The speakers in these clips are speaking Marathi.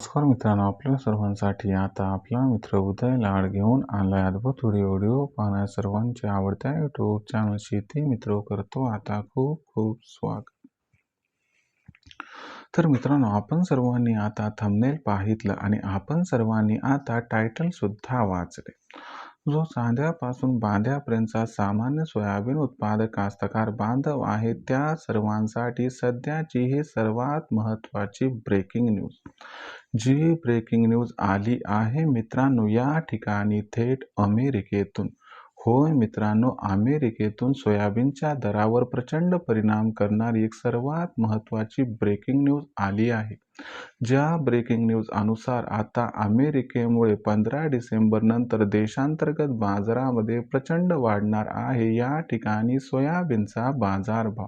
नमस्कार मित्रांनो, आपल्या सर्वांसाठी आता आपला मित्र उदय लाड घेऊन आलाय अद्भुत व्हिडिओ पाहण्या सर्वांच्या आवडत्या यूट्यूब चॅनल शेती मित्र करतो आता खूप खूप स्वागत। तर मित्रांनो, आपण सर्वांनी आता थंबनेल पाहितलं आणि आपण सर्वांनी आता टायटल सुद्धा वाचले। जो चांद्यापासून बांध्यापर्यंतचा सामान्य सोयाबीन उत्पादक कास्तकार बांधव आहे त्या सर्वांसाठी सध्याची ही सर्वात महत्त्वाची ब्रेकिंग न्यूज। जी ब्रेकिंग न्यूज आली आहे मित्रांनो या ठिकाणी थेट अमेरिकेतून। होय मित्रांनो, अमेरिकेतून सोयाबीनच्या दरावर प्रचंड परिणाम करणारी एक सर्वात महत्त्वाची ब्रेकिंग न्यूज आली आहे। ज्या ब्रेकिंग न्यूज अनुसार आता अमेरिकेमुळे 15 डिसेंबर नंतर देशांतर्गत बाजारामध्ये प्रचंड वाढणार आहे या ठिकाणी सोयाबीनचा बाजारभाव।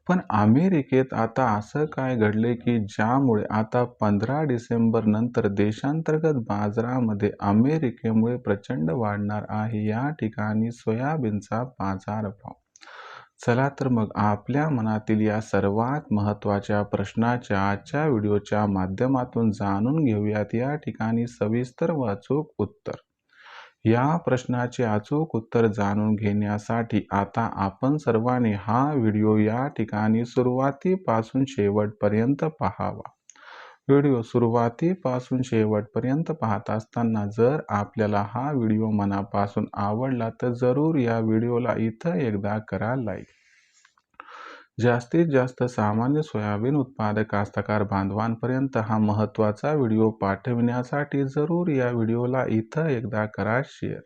पण अमेरिकेत आता असं काय घडले की ज्यामुळे आता 15 डिसेंबर नंतर देशांतर्गत बाजारामध्ये अमेरिकेमुळे प्रचंड वाढणार आहे या ठिकाणी सोयाबीनचा बाजारभाव। चला तर मग आपल्या मनातील या सर्वात महत्त्वाच्या प्रश्नाच्या आजच्या व्हिडिओच्या माध्यमातून जाणून घेऊयात या ठिकाणी सविस्तर व अचूक उत्तर। या प्रश्नाचे अचूक उत्तर जाणून घेण्यासाठी आता आपण सर्वांनी हा व्हिडिओ या ठिकाणी सुरुवातीपासून शेवटपर्यंत पाहावा। व्हिडिओ सुरुवातीपासून शेवटपर्यंत पाहत असताना जर आपल्याला हा व्हिडिओ मनापासून आवडला तर जरूर या व्हिडिओला इथं एकदा करा लाईक। जास्तीत जास्त सामान्य सोयाबीन उत्पादक कास्तकार बांधवांपर्यंत हा महत्त्वाचा व्हिडिओ पाठविण्यासाठी जरूर या व्हिडिओला इथं एकदा करा शेअर।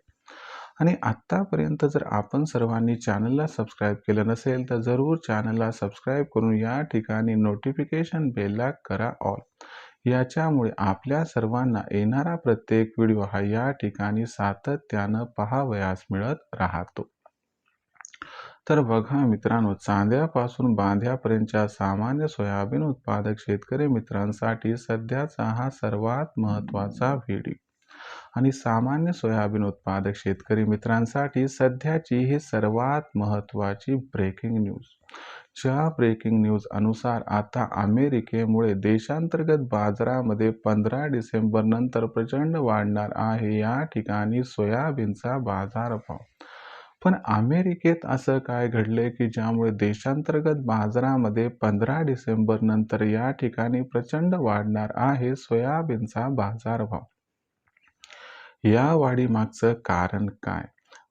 आणि आत्तापर्यंत जर आपण सर्वांनी चॅनलला सबस्क्राईब केलं नसेल तर जरूर चॅनलला सबस्क्राईब करून या ठिकाणी नोटिफिकेशन बेलला करा ऑल। याच्यामुळे आपल्या सर्वांना येणारा प्रत्येक व्हिडिओ हा या ठिकाणी सातत्यानं पाहावयास मिळत राहतो। तर बघा मित्रांनो, चांद्यापासून बांध्यापर्यंतच्या सामान्य सोयाबीन उत्पादक शेतकरी मित्रांसाठी सध्याचा हा सर्वात महत्त्वाचा व्हिडिओ। आणि सामान्य सोयाबीन उत्पादक शेतकरी मित्रांसाठी सध्याची ही सर्वात महत्त्वाची ब्रेकिंग न्यूज। ज्या ब्रेकिंग न्यूज अनुसार आता अमेरिकेमुळे देशांतर्गत बाजारामध्ये 15 डिसेंबर नंतर प्रचंड वाढणार आहे या ठिकाणी सोयाबीनचा बाजारभाव। पण अमेरिकेत असं काय घडले की ज्यामुळे देशांतर्गत बाजारामध्ये 15 डिसेंबर नंतर या ठिकाणी प्रचंड वाढणार आहे सोयाबीनचा बाजारभाव। या वाढीमागचं कारण काय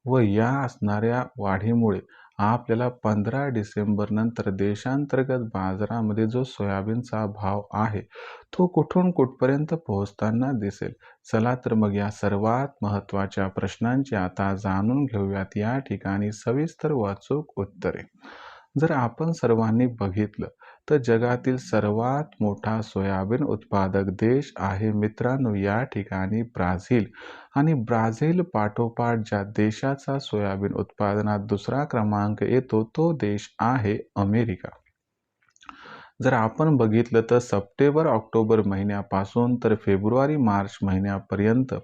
व या असणाऱ्या वाढीमुळे आपल्याला 15 डिसेंबर नंतर देशांतर्गत बाजारामध्ये जो सोयाबीनचा भाव आहे तो कुठून कुठपर्यंत पोहोचताना दिसेल। चला तर मग या सर्वात महत्त्वाच्या प्रश्नांची आता जाणून घेऊयात या ठिकाणी सविस्तर व अचूक उत्तरे। जर आपण सर्वांनी बघितलं तर जगातील सर्वात मोठा सोयाबीन उत्पादक देश आहे मित्रांनो या ठिकाणी ब्राझील। आणि ब्राझील पाठोपाठ ज्या देशाचा सोयाबीन उत्पादनात दुसरा क्रमांक येतो तो देश आहे अमेरिका। जर आपण बघितलं तर सप्टेंबर ऑक्टोबर महिन्यापासून तर फेब्रुवारी मार्च महिन्यापर्यंत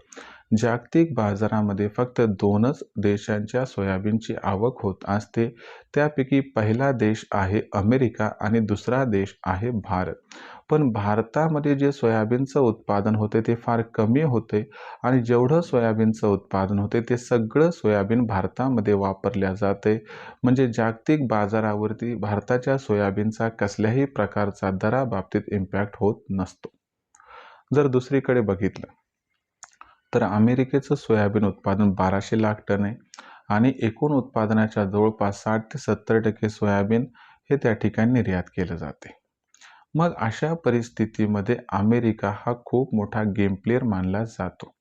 जागतिक बाजारामध्ये फक्त 2च देशांच्या सोयाबीनची आवक होत असते। त्यापैकी पहिला देश आहे अमेरिका आणि दुसरा देश आहे भारत। पण भारतामध्ये जे सोयाबीनचं उत्पादन होते ते फार कमी होते आणि जेवढं सोयाबीनचं उत्पादन होते ते सगळं सोयाबीन भारतामध्ये वापरल्या जाते। म्हणजे जागतिक बाजारावरती भारताच्या सोयाबीनचा कसल्याही प्रकारचा दराबाबतीत इम्पॅक्ट होत नसतो। जर दुसरीकडे बघितलं तर अमेरिकेचं सोयाबीन उत्पादन 1200 लाख टन आहे आणि एकूण उत्पादनाच्या जवळपास 60 ते 70% सोयाबीन हे त्या ठिकाणी निर्यात केलं जाते। मग अशा परिस्थितीमध्ये अमेरिका हा खूप मोठा गेम प्लेयर मानला जातो।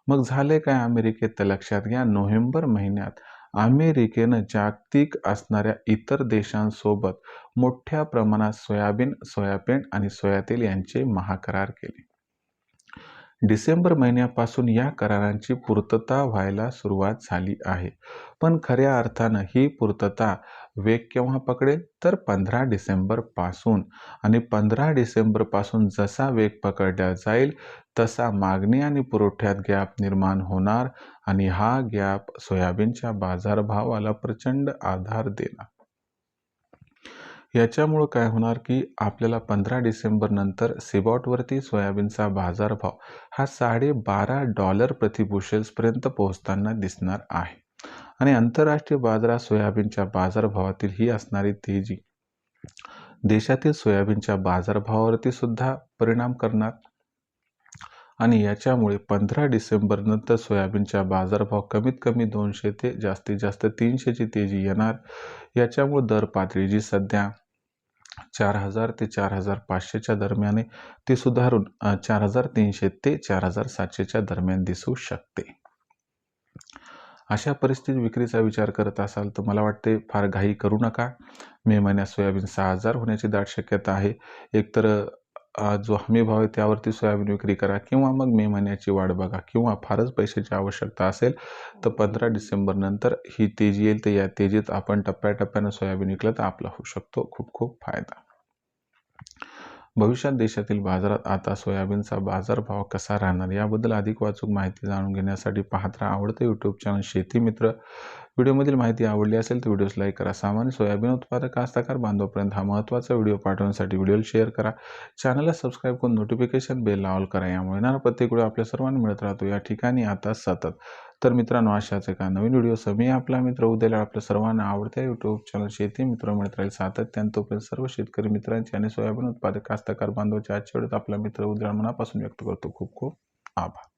मग झाले काय अमेरिकेत तर लक्षात घ्या, नोव्हेंबर महिन्यात अमेरिकेनं जागतिक असणाऱ्या इतर देशांसोबत मोठ्या प्रमाणात सोयाबीन आणि सोयातेल यांचे महाकरार केले। डिसेंबर महिन्यापासून या करारांची पूर्तता व्हायला सुरुवात झाली आहे। पण खऱ्या अर्थानं ही पूर्तता वेग केव्हा पकडेल तर 15 डिसेंबर पासून। आणि 15 डिसेंबर पासून जसा वेग पकडला जाईल तसा मागणी आणि पुरवठ्यात गॅप निर्माण होणार आणि हा गॅप सोयाबीनच्या बाजारभावाला प्रचंड आधार देणार। याच्यामुळं काय होणार की आपल्याला 15 डिसेंबर नंतर सिबॉटवरती सोयाबीनचा बाजारभाव हा $12.5 प्रति बुशेल्सपर्यंत पोहोचताना दिसणार आहे. आणि आंतरराष्ट्रीय बाजारात सोयाबीनच्या बाजारभावातील ही असणारी तेजी देशातील सोयाबीनच्या बाजारभावावरती सुद्धा परिणाम करणार आणि याच्यामुळे 15 डिसेंबर नंतर सोयाबीनच्या बाजारभाव कमीत कमी 200 ते जास्तीत जास्त 300ची तेजी येणार. याच्यामुळे दर पातळी जी सध्या 4,000 ते 4,500च्या दरम्यान आहे ती सुधारून 4,300 ते 4,700च्या दरम्यान दिसू शकते. अशा परिस्थितीत विक्रीचा विचार करत असाल तर मला वाटते फार घाई करू नका. मे महिन्यात सोयाबीन 6,000 होण्याची दाट शक्यता आहे. एकतर जो हमी भाव आहे त्यावरती सोयाबीन विक्री करा किंवा मग मे महिन्याची वाट बघा किंवा फारच पैशाची आवश्यकता असेल तर 15 डिसेंबर नंतर ही तेजी येईल तर या तेजीत आपण टप्प्याटप्प्यानं सोयाबीन विकलं तर आपला होऊ शकतो खूप खूप फायदा. भविष्यात देशातील बाजारात आता सोयाबीनचा बाजारभाव कसा राहणार याबद्दल अधिक वाचूक माहिती जाणून घेण्यासाठी पाहत राहा आवडते यूट्यूब चॅनल शेती मित्र. व्हिडिओमधील माहिती आवडली असेल तर व्हिडिओस लाईक करा. सामान्य सोयाबीन उत्पादक कास्तकार बांधवापर्यंत हा महत्त्वाचा व्हिडिओ पाठवण्यासाठी व्हिडिओला शेअर करा. चॅनलला सबस्क्राईब करून नोटिफिकेशन बेल ऑल करा. यामुळे येणारा प्रत्येक व्हिडिओ आपल्या सर्वांना मिळत राहतो या ठिकाणी आता सतत. तर मित्रांनो अशाच एका नवीन व्हिडिओ मी आपला मित्र उद्याला आपल्या सर्वांना आवडत्या यूट्यूब चॅनल शेती मित्र मिळत राहील सातत्याने. तोपर्यंत सर्व शेतकरी मित्रांचे आणि सोयाबीन उत्पादक कास्तकार बांधवांचे आजच्या व्हिडिओत आपला मित्र उद्याला मनापासून व्यक्त करतो. खूप खूप आभार.